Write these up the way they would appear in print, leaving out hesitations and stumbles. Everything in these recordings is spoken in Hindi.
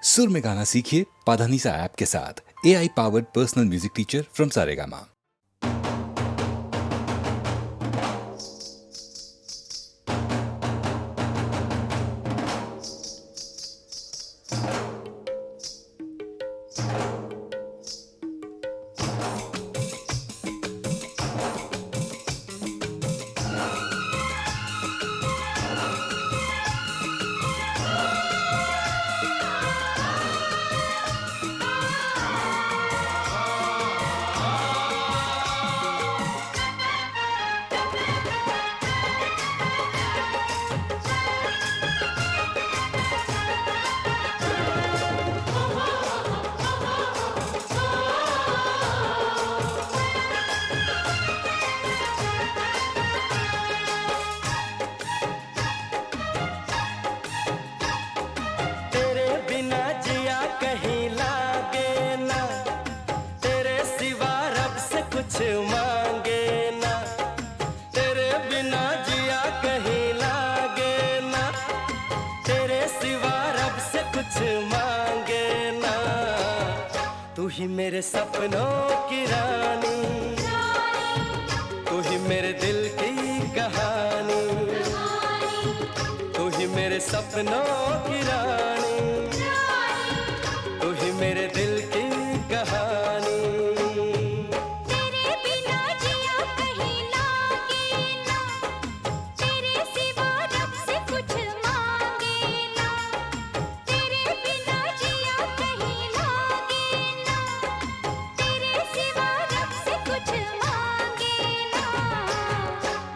सुर में गाना सीखिए पाधानीसा ऐप के साथ। AI powered personal music teacher from Saregama. तू ही मेरे सपनों की रानी, तू ही मेरे दिल की कहानी, तू ही मेरे सपनों की रानी, तू ही मेरे दिल की कहानी। तेरे बिना जिया कहीं लागे ना, तेरे सिवा रब से कुछ मांगे ना। तेरे बिना जिया कहीं लागे ना, तेरे सिवा रब से कुछ मांगे ना।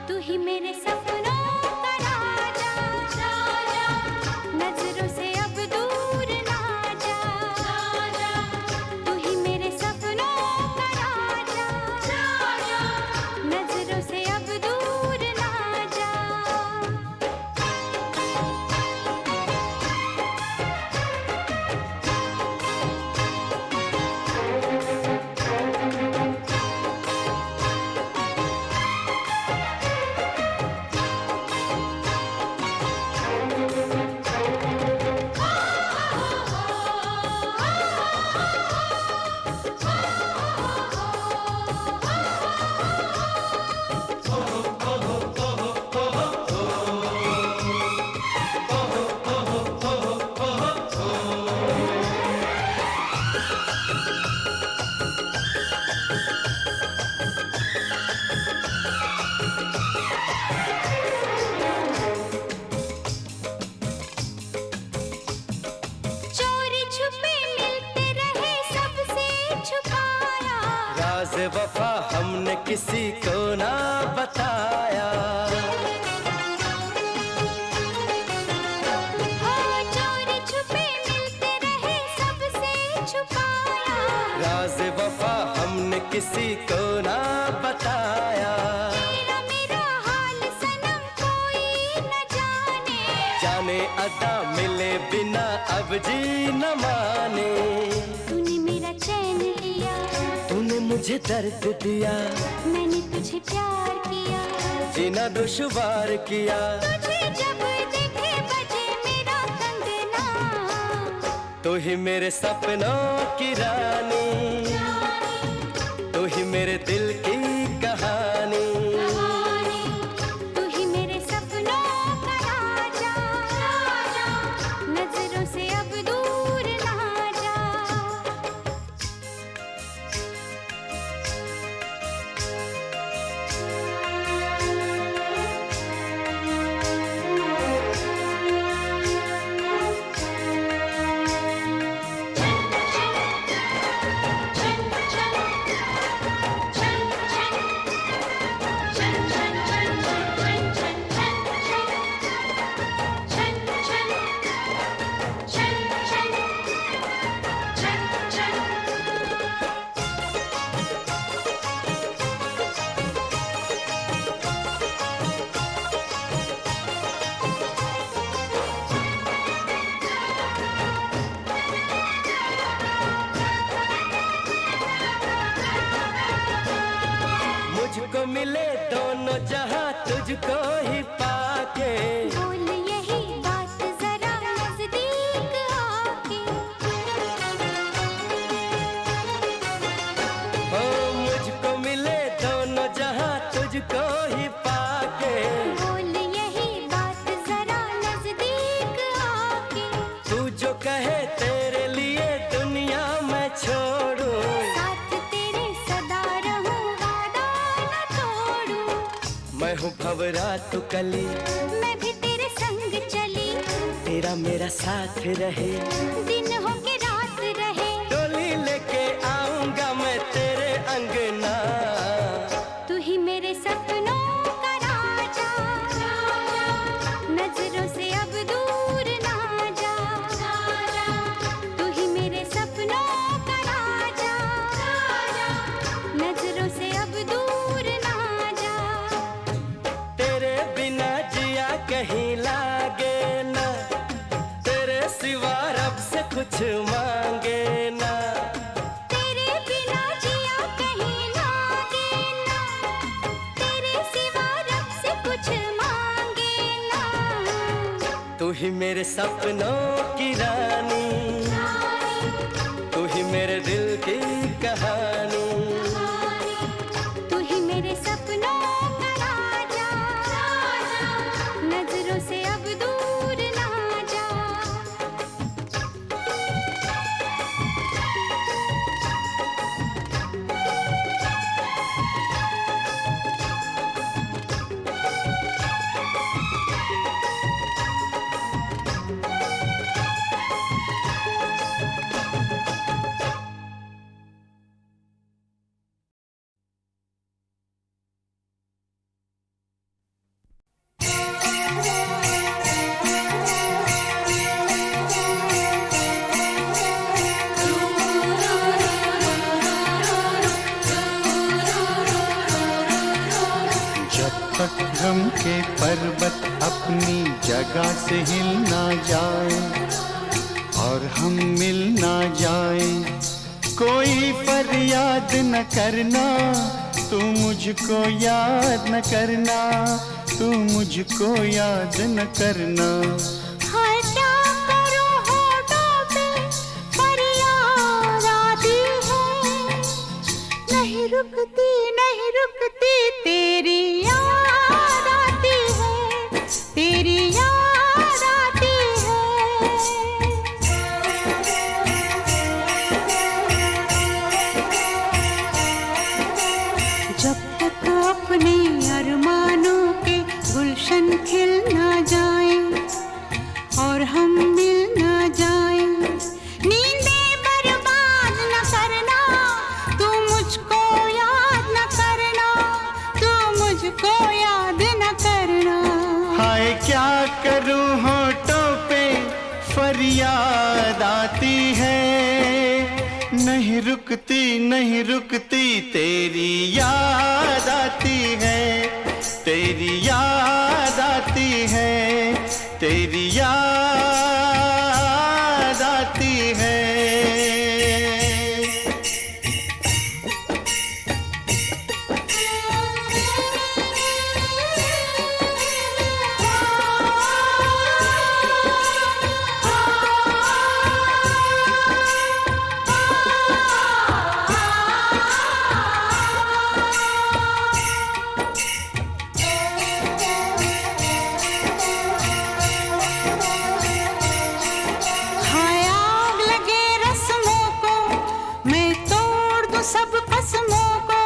तू ही मेरे सपनों का राजा, राजा, नजरों से अब दूर ना जा, राजा। तू ही मेरे सपनों का राजा, राजा, नजरों से अब दूर ना जा। चोरी छुपे मिलते रहे सबसे छुपाया, राज़ वफा हमने किसी को ना बताया। हो चोरी छुपे मिलते रहे सबसे छुपाया। राज़ वफा हमने किसी को ना बताया। तेरा मेरा हाल सनम कोई न जाने, जाने अदा मिले बिना अब जी न माने। तूने मेरा चैन लिया, तूने मुझे दर्द दिया, मैंने तुझे प्यार किया। जीना दुश्वार किया। तुझे जब देखे बजे मेरा कंगना, तू ही मेरे सपनों की रानी, तू ही मेरे दिल की कहानी। तू ही मेरे सपनों का राजा, राजा, नजरों से अब दूर ना जा। हूँ भंवरा तू कली, मैं भी तेरे संग चली, तेरा मेरा साथ रहे, दिन हो के रात रहे, डोली लेके आऊंगा मैं तेरे अंगना। तू ही मेरे सपनों का राजा, नजरों से अब दूर ना जा, तू ही मेरे सपनों का राजा, नजरों से अब दूर ना जा। तेरे बिना जिया कहीं लागे ना, तेरे सिवा रब से कुछ मांगे ना। तेरे बिना जिया कहीं लागे ना, तेरे सिवा रब से कुछ मांगे ना। तू ही मेरे सपनों की रानी, तू ही मेरे दिल की कहानी। तू ही मेरे सपनों का राजा, नजरों से अब दूर ना जा। जब तक गम के पर्वत अपनी जगह से हिल ना जाए और हम मिल ना जाए, कोई फरियाद न करना, तू मुझको याद न करना, तू मुझको याद न करना। हाय क्या करूं होठों पे फरियाद आती है, नहीं रुकती नहीं रुकती तेरी याद आती है, तेरी याद आती है। जब तक अपने अरमानों के गुलशन खिल ना जाए और हम मिल ना जाए, नींदें बर्बाद न करना, तू मुझको याद न करना, तू मुझको याद न करना। हाय क्या करूं होठों पे फरियाद आती है, नहीं रुकती नहीं रुकती तेरी याद आती है, तेरी याद आती है, तेरी याद आती है। हाय आग लगे रस्मों को, मैं तोड़ दूं सब कसमों को।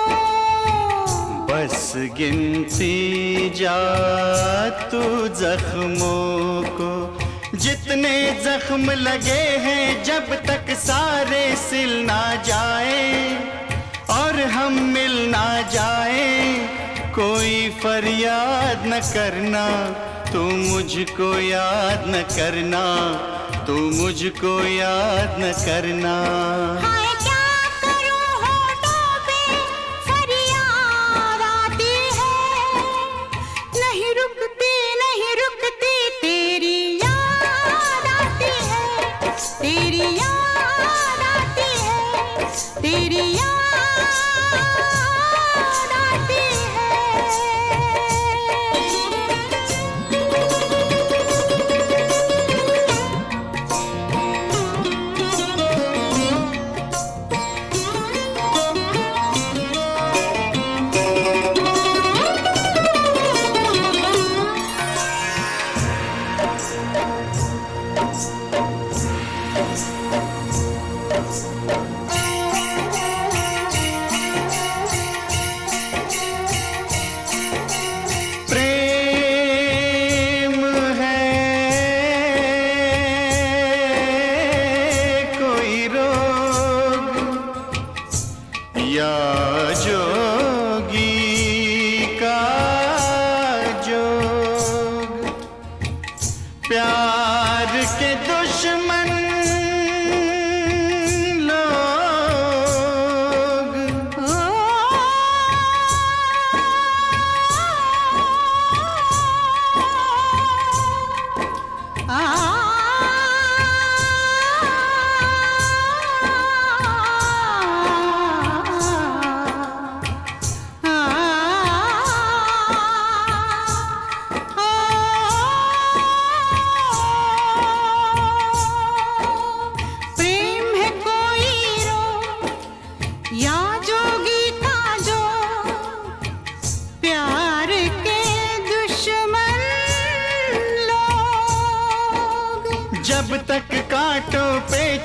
बस गिनती जा तू जख्मों को, जितने जख्म लगे हैं जब तक सारे सिल ना जाए और हम मिल ना जाए, कोई फरियाद न करना, तू मुझको याद न करना, तू मुझको याद न करना। हाय क्या करूं होठों पे फरियाद आती है, नहीं रुकती नहीं रुकती तेरी याद आती है, तेरी याद आती है, तेरी याद आती है।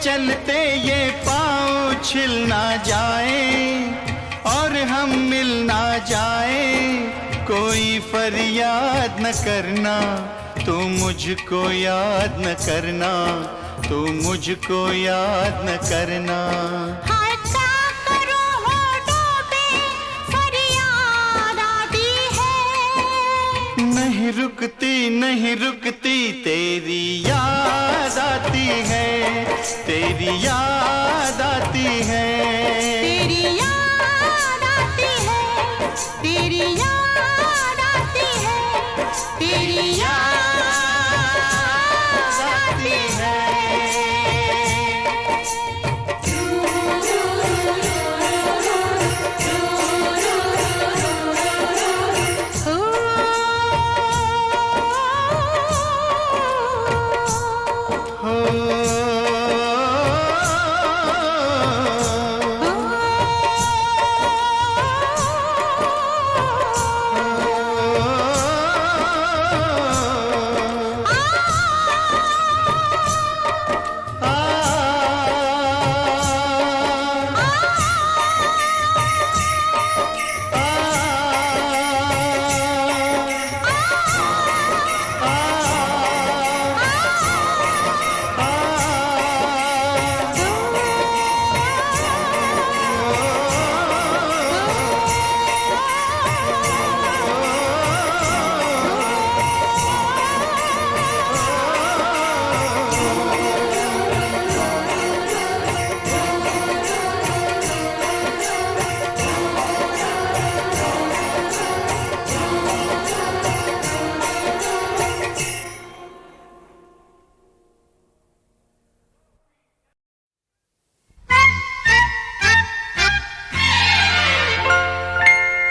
चलते ये पाँव छिल ना जाए और हम मिल ना जाए। कोई फरियाद न करना, तू मुझको याद न करना, तू मुझको याद न करना। हाय क्या करूं होठों पे फरियाद आती है। नहीं रुकती नहीं रुकती तेरी याद आती है, तेरी याद आती है, तेरी याद आती है, तेरी याद आती है, तेरी याद आती है।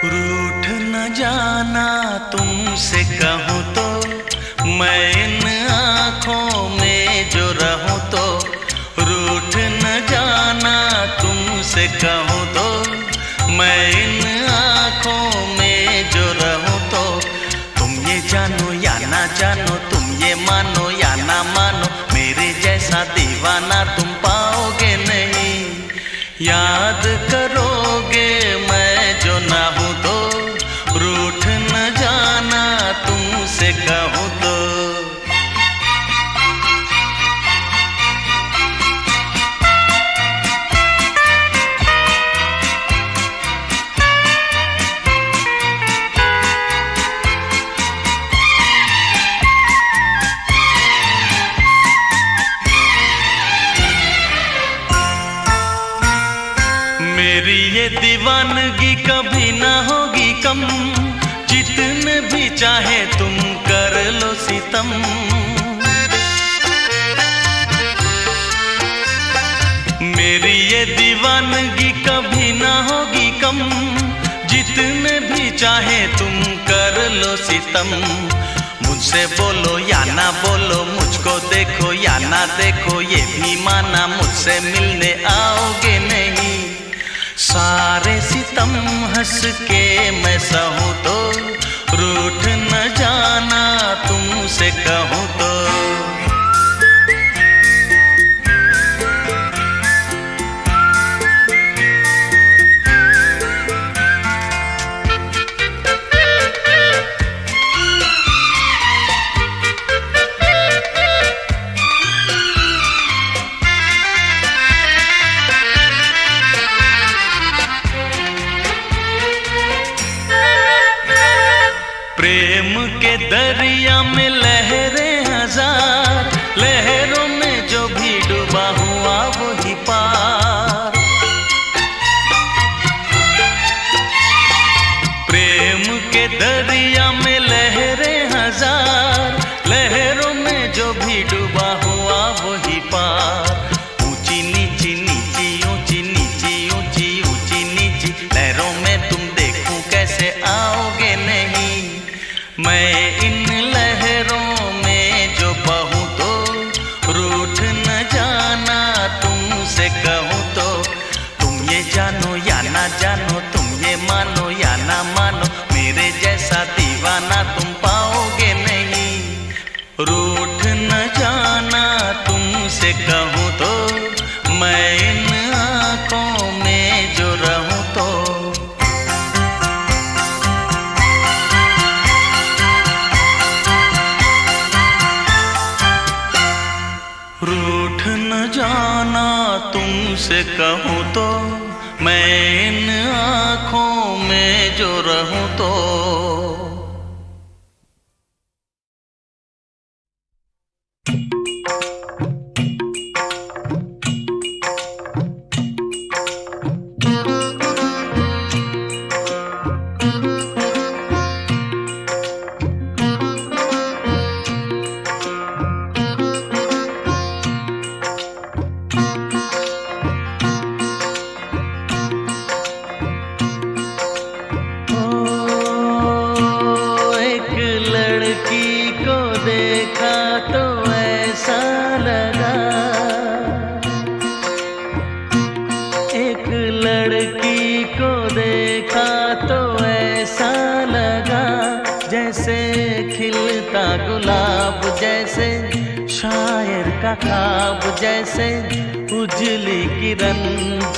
रूठ न जाना तुमसे कहूँ तो, मैं इन आँखों में जो रहूँ तो। रूठ न जाना तुमसे कहूँ तो, मैं इन आँखों में जो रहूँ तो। तुम ये जानो या ना जानो, तुम ये मानो या ना मानो, मेरे जैसा दीवाना तुम पाओगे नहीं। याद करोगे मैं जो ना हूँ तो, रूठ न जाना तुमसे कहूँ तो। मेरी ये दीवानगी कभी ना होगी कम, जितने भी चाहे तुम कर लो सितम। मेरी ये दीवानगी कभी ना होगी कम, जितने भी चाहे तुम कर लो सितम। मुझसे बोलो या ना बोलो, मुझको देखो या ना देखो, ये भी माना मुझसे मिलने आओगे नहीं। सारे सितम हंस के मैं सहूँ तो, रूठ न जाना तुमसे कहूँ तो। प्रेम के दरिया में लहरें तुमसे कहूँ तो, मैं इन आँखों में जो रहूँ तो। ख्वाब जैसे उजली किरण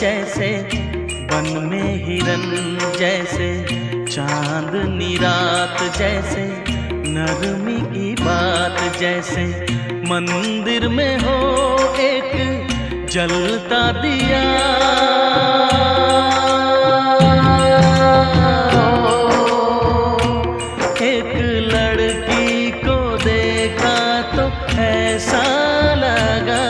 जैसे, बन में हिरन जैसे, चांदनी रात जैसे, नरमी की बात जैसे, मंदिर में हो एक जलता दिया। एक लड़की को देखा तो ऐसा लगा,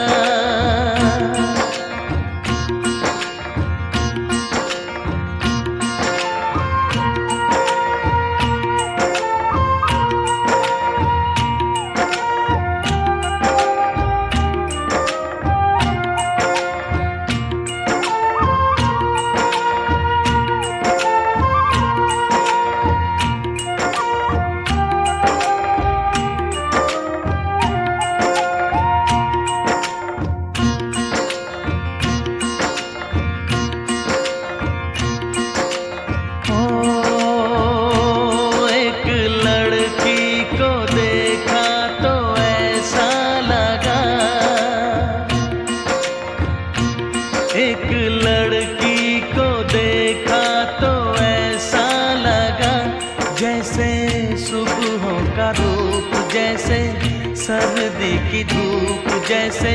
सर्दी की धूप जैसे,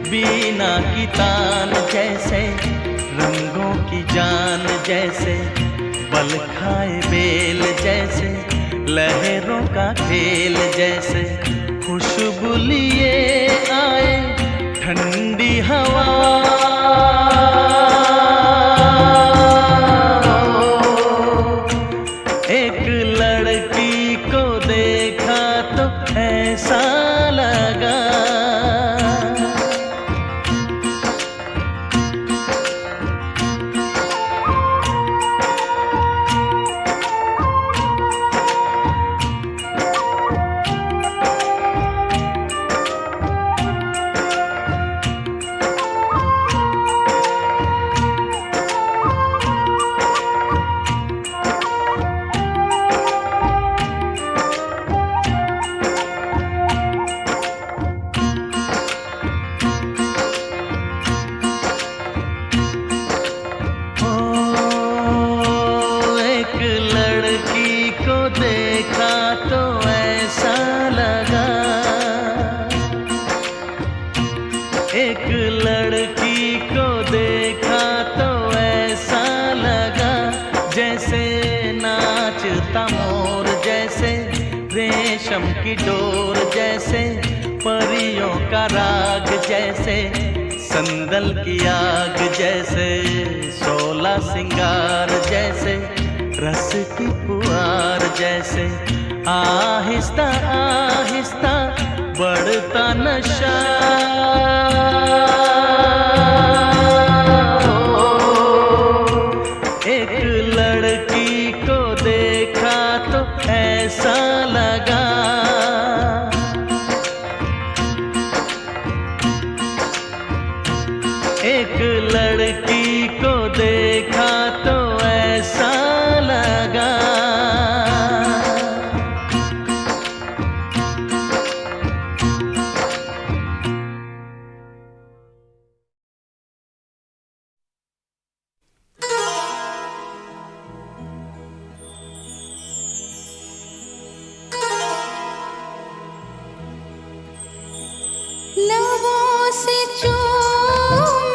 बीना की तान जैसे, रंगों की जान जैसे, बल खाए बेल जैसे, लहरों का खेल जैसे, खुशबू लिए आए ठंडी हवा। एक लड़की को देखा तो ऐसा लगा, एक लड़की को देखा तो ऐसा लगा, जैसे नाचता मोर जैसे, रेशम की डोर जैसे, परियों का राग जैसे, संदल की आग जैसे, सोला सिंगार जैसे, रस की फुहार जैसे, आहिस्ता आहिस्ता बढ़ता नशा। एक लड़की को देखा तो ऐसा लगा, एक लड़की को देखा तो ऐसा लगा। लबों से चूम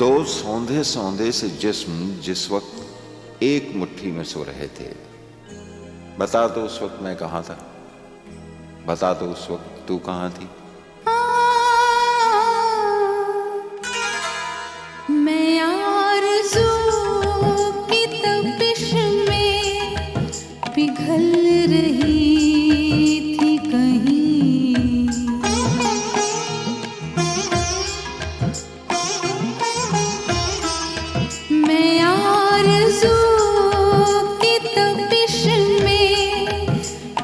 दो सौंधे सौंधे से जिस्म जिस वक्त एक मुट्ठी में सो रहे थे, बता तो उस वक्त मैं कहाँ था, बता तो उस वक्त तू कहाँ थी। मैं आरज़ू की तपिश में पिघल रही थी कहीं, मैं आरज़ू की तपिश में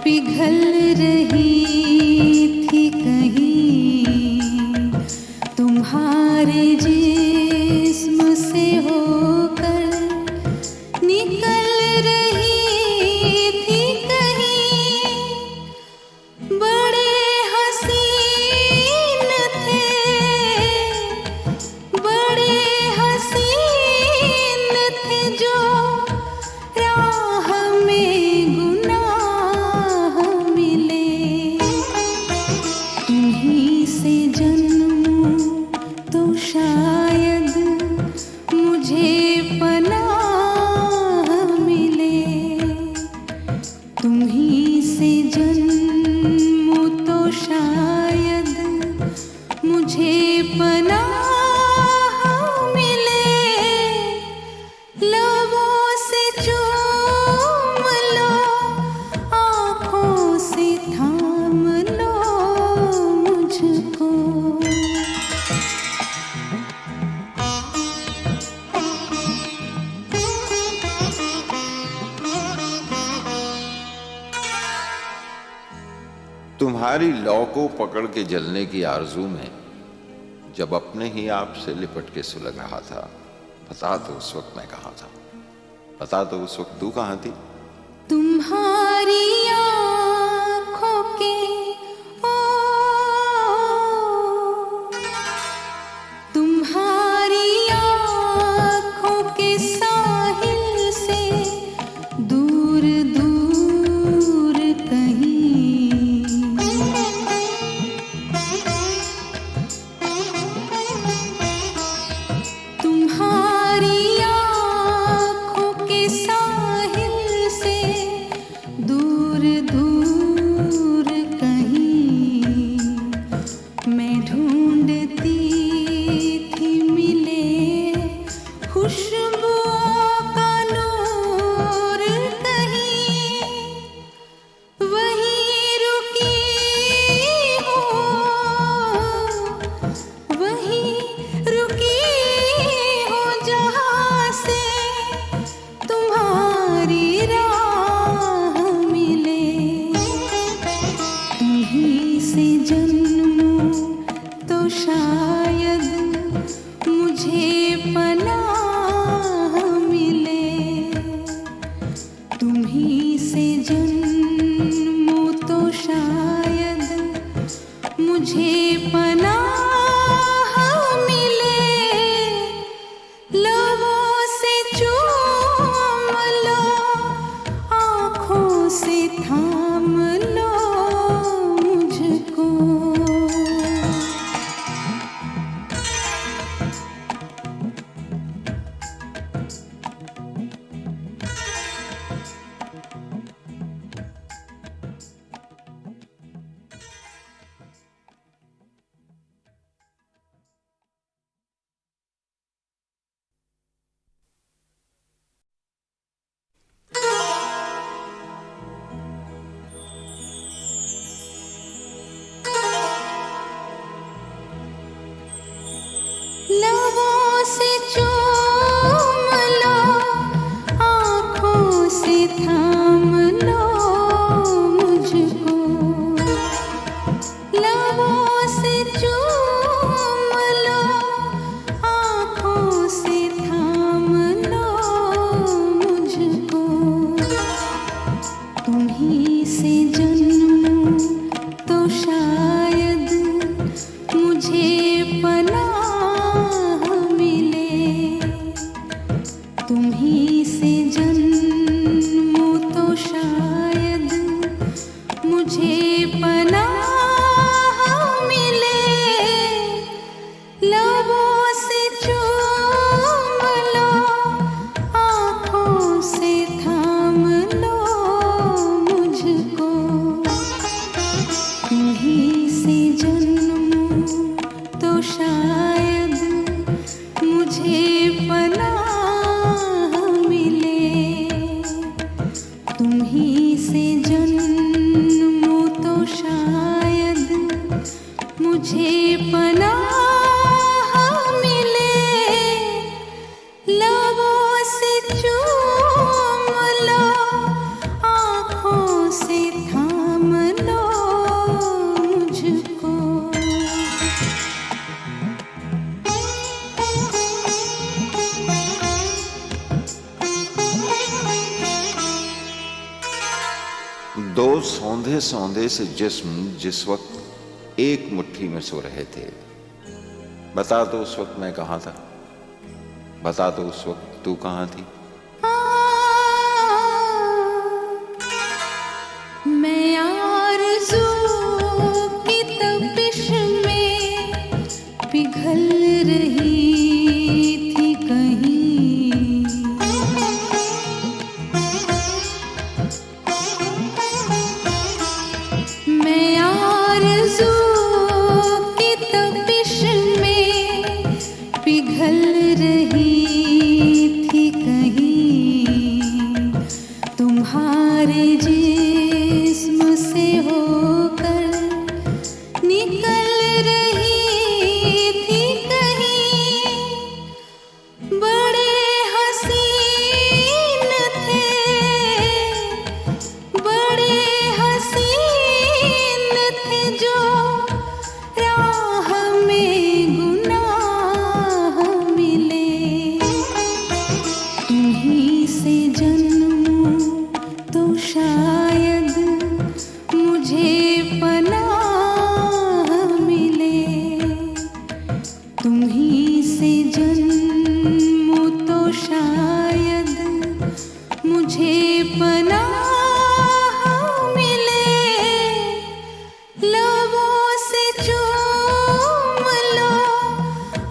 पिघल रही थी कहीं, तुम्हारे जिस्म से होकर निकल रही थी कहीं। बड़े हसीन थे, बड़े हसीन थे जो राह में गुनाह मिले। तुम्हीं से जन्मूं तो शायद मुझे पनाह मिले, तुम्हीं से जन्मूं तो शायद मुझे पनाह मिले। लबों से चूम लो, आँखों से थाम लो मुझको। तुम्हारी लौ को पकड़ के जलने की आरजू में जब अपने ही आप से लिपट के सुलग रहा था, बता तो उस वक्त मैं कहाँ था, बता तो उस वक्त तू कहाँ थी। तुम्हारी आँखों के ओ, तुम्हारी आँखों के साहिल से दूर दूर कहीं, तुम्हारी आँखों के साहिल से दूर दूर कहीं, मैं ढूंढती थी मिले खुशबुओं का नूर कहीं। वहीं रुकी हूँ, वहीं रुकी हूँ जहाँ से तुम्हारी राह मिले। तुम्हीं से जन्मूं तो शायद मुझे पनाह मिले, तुम्हीं से जन्मूं तो शायद मुझे पनाह मिले। लबों से चूम लो, आँखों से थाम लो मुझको। लबों से चूम लो, आँखों से थाम लो मुझको। लबों से चूम लो, आँखों से थाम लो मुझको। तुम्हीं से जन्मूं तो शायद मुझे पनाह मिले, तुम्हीं से जन्मूं तो शायद मुझे पनाह से जन्मूं तो शायद मुझे पनाह मिले। तुम्हीं से जन्मूं तो शायद मुझे पनाह मिले। लबों से चूम लो, आँखों से थाम लो मुझको। दो सौंधे सौंधे से जिस्म जिस वक्त एक मुट्ठी में सो रहे थे, बता तो उस वक्त मैं कहाँ था, बता तो उस वक्त तू कहाँ थी। मैं आरज़ू की तपिश में पिघल रही थी कहीं। मैं आरज़ू की तपिश में पिघल रही थी कहीं। तुम्हारे जिस्म से होकर निकल रही थी कहीं। बड़े हसीन थे, बड़े हसीन थे जो राह में गुनाह मिले। तुम्हीं से जन्मूं तो शायद मुझे पनाह मिले। तुम्हीं से जन्मूं तो शायद मुझे पनाह मिले। लबों से चूम लो,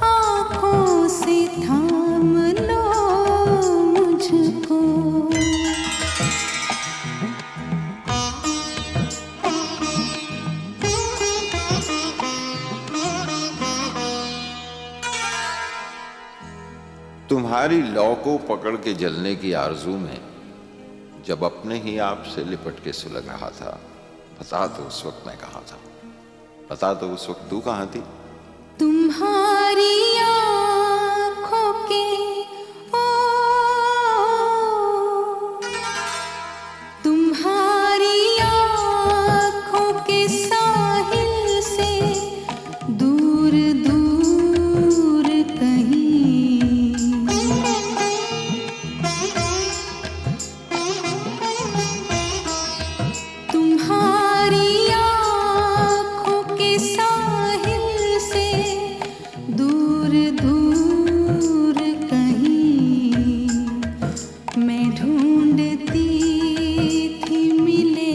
आँखों से थाम लो मुझको। तुम्हारी लौ को पकड़ के जलने की आरजू में जब अपने ही आप से लिपट के सुलग रहा था, बता तो उस वक्त मैं कहाँ था, बता तो उस वक्त तू कहाँ थी। तुम्हारी आँखों के ओ, तुम्हारी आँखों के साहिल से दूर दूर कहीं। तुम्हारी आँखों के साहिल से दूर दूर कहीं। मैं ढूंढती थी मिले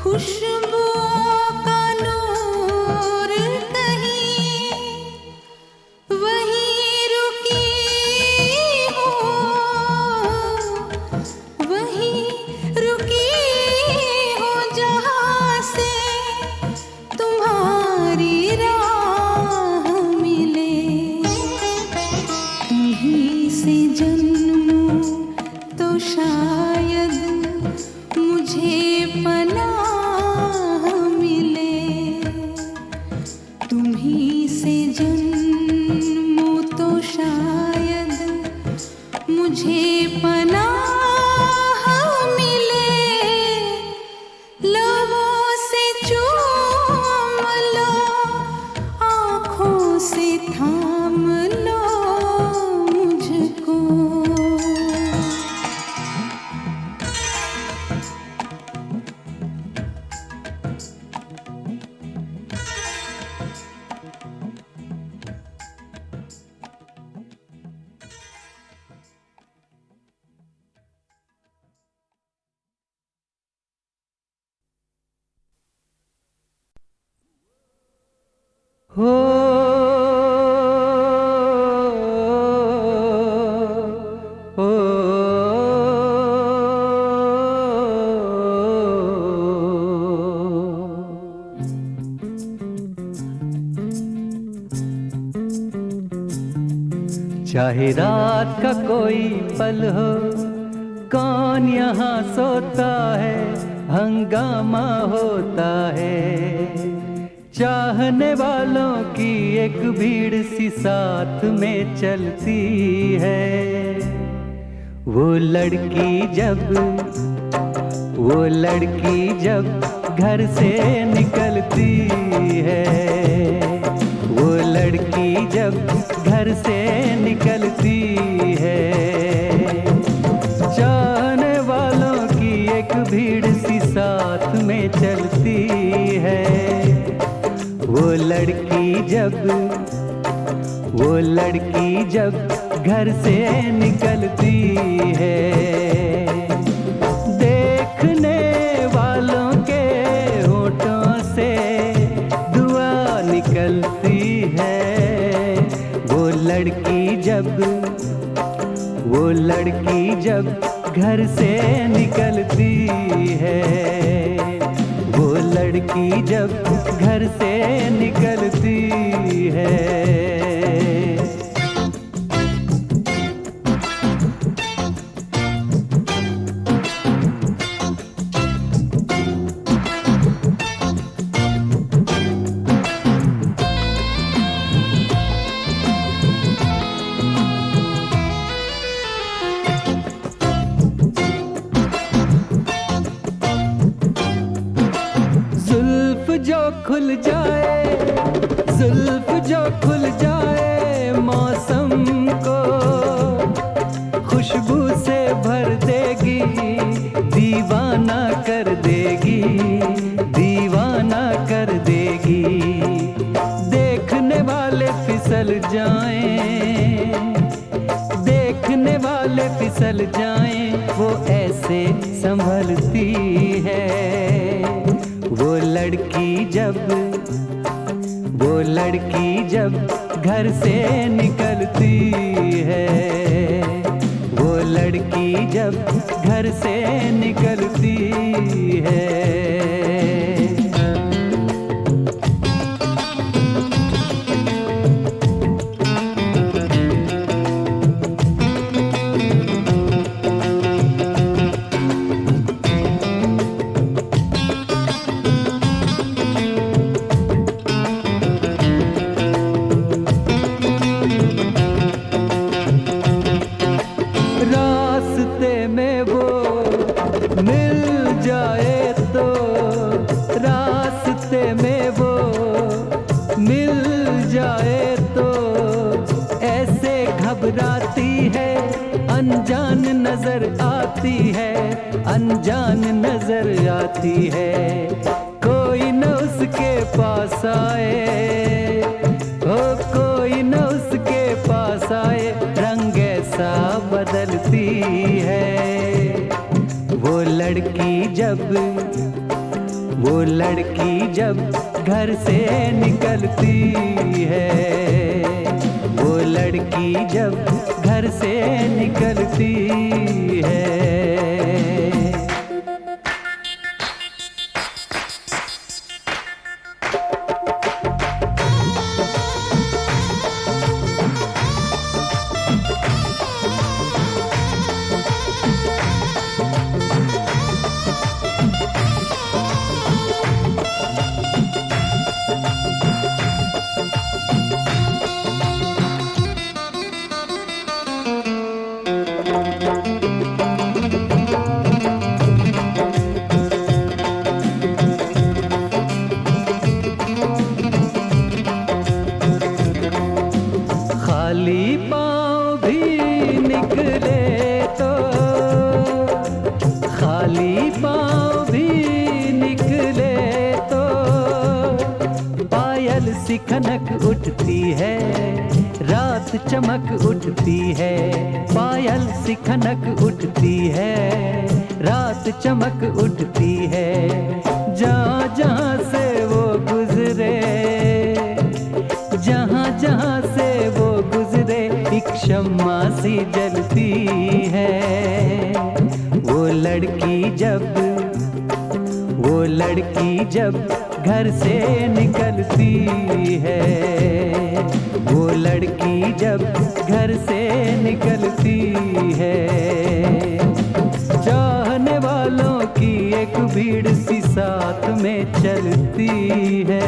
खुशबुओं का नूर कहीं। वहीं रुकी हूँ, वहीं रुकी हूँ जहाँ से तुम्हारी राह मिले। तुम्हीं से जन्मूं तो शायद मुझे पनाह मिले। तुम्हीं से जन्मूं तो शायद मुझे पनाह मिले। लबों से चूम लो, आँखों से थाम लो मुझको। चाहे रात का कोई पल हो, कौन यहाँ सोता है, हंगामा होता है। चाहने वालों की एक भीड़ सी साथ में चलती है। वो लड़की जब घर से निकलती है, वो लड़की जब घर से निकलती है, चाहने वालों की एक भीड़ सी साथ में चलती है। वो लड़की जब घर से निकलती है, देखने वालों के होठों से दुआ निकलती है। वो लड़की जब घर से निकलती है, वो लड़की जब घर से निकलती है। जुल्फ जो खुल जाए मौसम को खुशबू से भर देगी, दीवाना कर देगी, दीवाना कर देगी। देखने वाले फिसल जाएं, देखने वाले फिसल जाएं, वो ऐसे संभलती है। वो लड़की जब घर से निकलती है, वो लड़की जब घर से निकलती है। अनजान नजर आती है, अनजान नजर आती है। कोई न उसके पास आए, हो कोई न उसके पास आए, रंग ऐसा बदलती है। वो लड़की जब घर से निकलती है, वो लड़की जब घर से निकलती है। खाली पाँव भी निकले तो, खाली पाँव भी निकले तो, पायल सी खनक उठती है, रात चमक उठती है। पायल सी खनक उठती है, रात चमक उठती है। जहाँ जहाँ से वो गुजरे, जहाँ जहाँ से वो गुजरे, एक शम्मा सी जलती है। वो लड़की जब घर से निकलती है, वो लड़की जब घर से चलती है।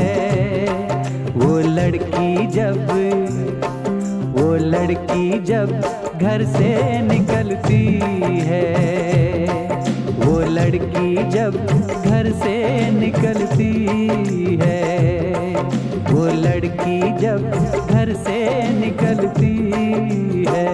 वो लड़की जब घर से निकलती है, वो लड़की जब घर से निकलती है, वो लड़की जब घर से निकलती है।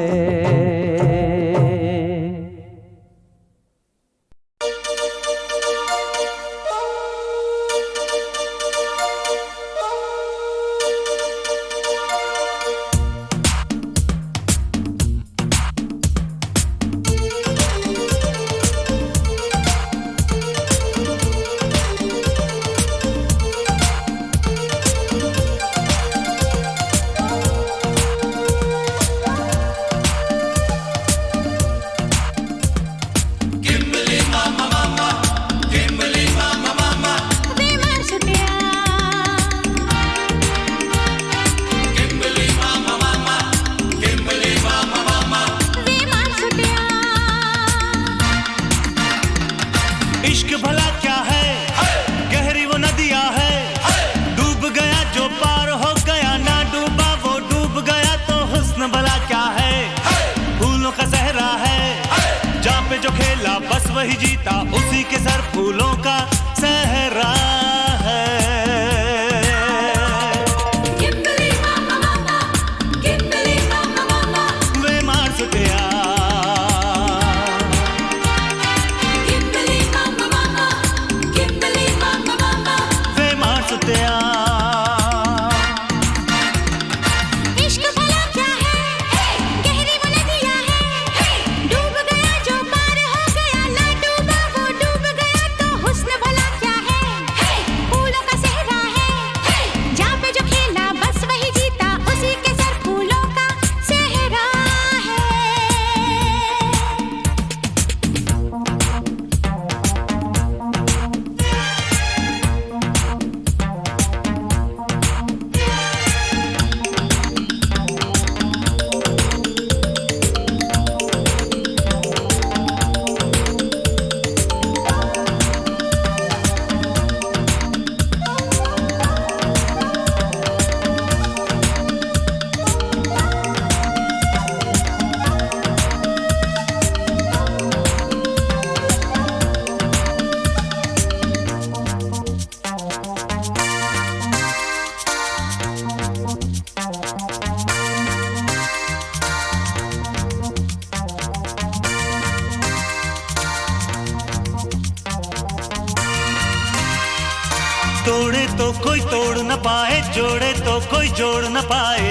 वही जीता, उसी के सर फूलों का सहरा है। किम्बली मामा मामा, किम्बली मामा मामा, वे मार सुटिया। किम्बली मामा मामा, किम्बली मामा मामा, वे मार सुटिया। इश्क भला क्या है, गहरी वो नदियाँ है, डूब गया जो पार हो गया, ना डूबा वो डूब गया तो हुस्न भला क्या है, फूलों का सहरा है, जहाँ पे जो खेला बस वही जीता, उसी के सर फूलों का सहरा है। तोड़े तो कोई तोड़ न पाए, जोड़े तो कोई जोड़ न पाए।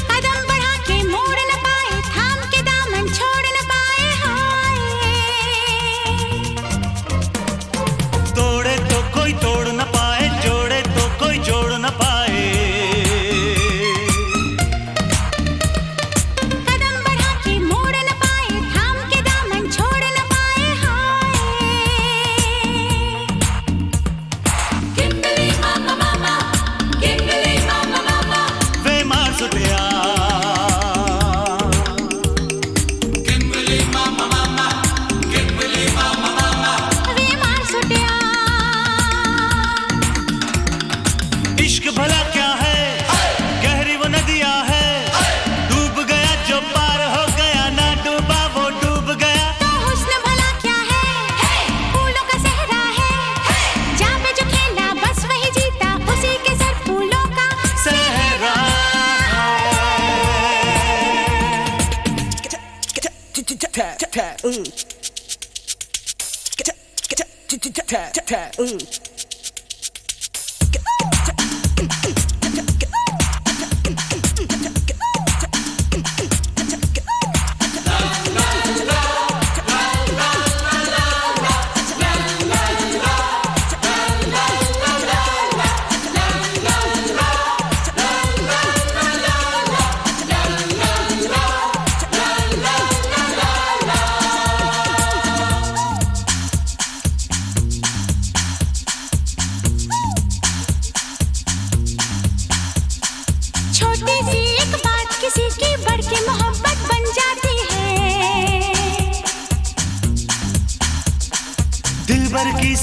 कदम बढ़ा के मोड़ न पाए, थाम के दामन छोड़ न पाए, हाय। तोड़े तो कोई तोड़ न पाए, जोड़े तो कोई जोड़ न पाए। कदम बढ़ा के मोड़ न पाए, थाम के दामन छोड़ न पाए, हाय। किम्बली मामा मामा, किम्बली मामा मामा, वे मार सुटिया। वे मार सुटिया। इश्क भला क्या है, गहरी वो नदियाँ है, डूब गया जो पार हो गया, ना डूबा वो डूब गया। तो हुस्न भला क्या है, फूलों का सहरा है, जहाँ पे जो खेला बस वही जीता, उसी के सर फूलों का सहरा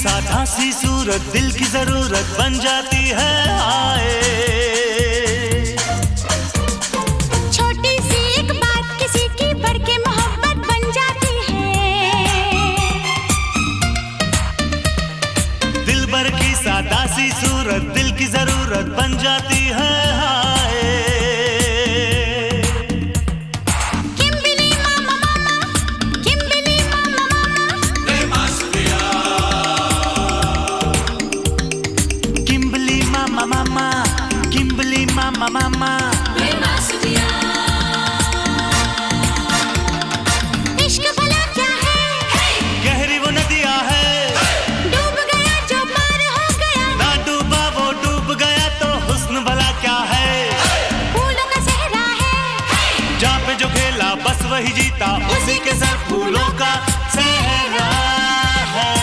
साधा सी सूरत दिल की जरूरत बन जाती है आए। छोटी सी एक बात किसी की बढ़ के मोहब्बत बन जाती है। दिल भर की सादा सी सूरत दिल की जरूरत बन जाती है हाय। किम्बिली मामा मामा, किम्बिली मामा मामा, किम्बली मामा मामा, किम्बली मामा मामा। इश्क भला क्या है? गहरी वो नदियाँ है, डूब गया जो पार हो गया। ना डूबा वो डूब गया तो हुस्न भला क्या है। फूलों का सहरा है, जहाँ पे जो खेला बस वही जीता, उसी के सर फूलों का सहरा है।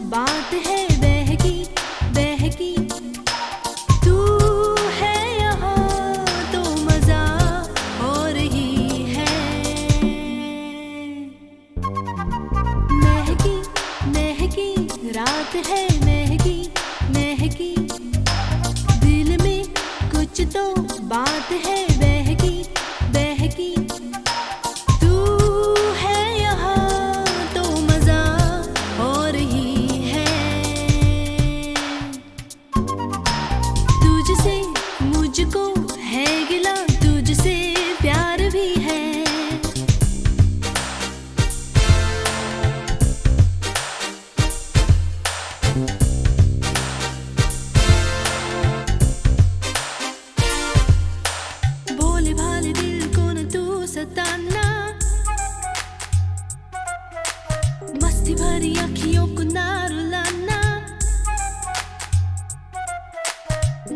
बात है बहकी बहकी। तू है यहाँ तो मजा और ही है। महकी महकी रात है महकी महकी। दिल में कुछ तो बात है बहकी बहकी। तू है यहाँ तो मजा और ही है। तुझसे मुझको है गिला तुझसे प्यार भी है। भोले भाले दिल को न तू सताना। मस्ती भरी अखियों को ना रुलाना।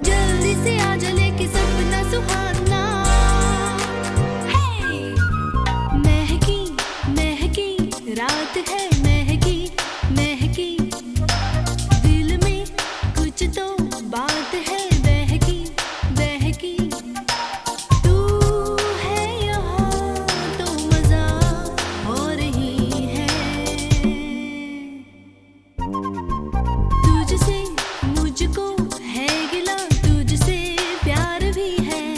जल्दी से आजा लेके सपना सुहाना। हे! महकी महकी रात है महकी महकी। दिल में कुछ तो बात है बहकी बहकी। तू है यहाँ तो मजा और ही है। तुझसे मुझको है गिला तुझसे प्यार भी है।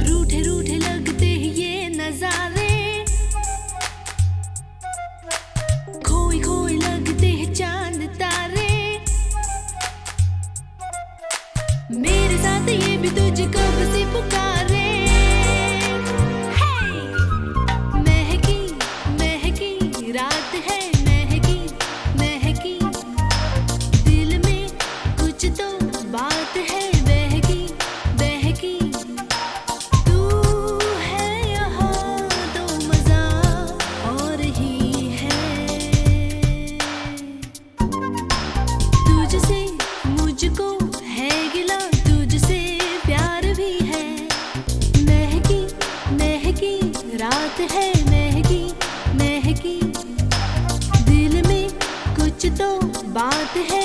रूठे रूठे लगते हैं ये नजारे। खोए खोए लगते हैं चांद तारे। मेरे साथ ये भी तुझे कब से पुकारे। हे! महकी महकी रात है महकी महकी। दिल में कुछ तो बात है बहकी बहकी। तू है यहाँ तो मजा और ही है। तुझसे मुझको है गिला तुझसे प्यार भी है। महकी महकी रात है महकी महकी। दिल में कुछ तो बात है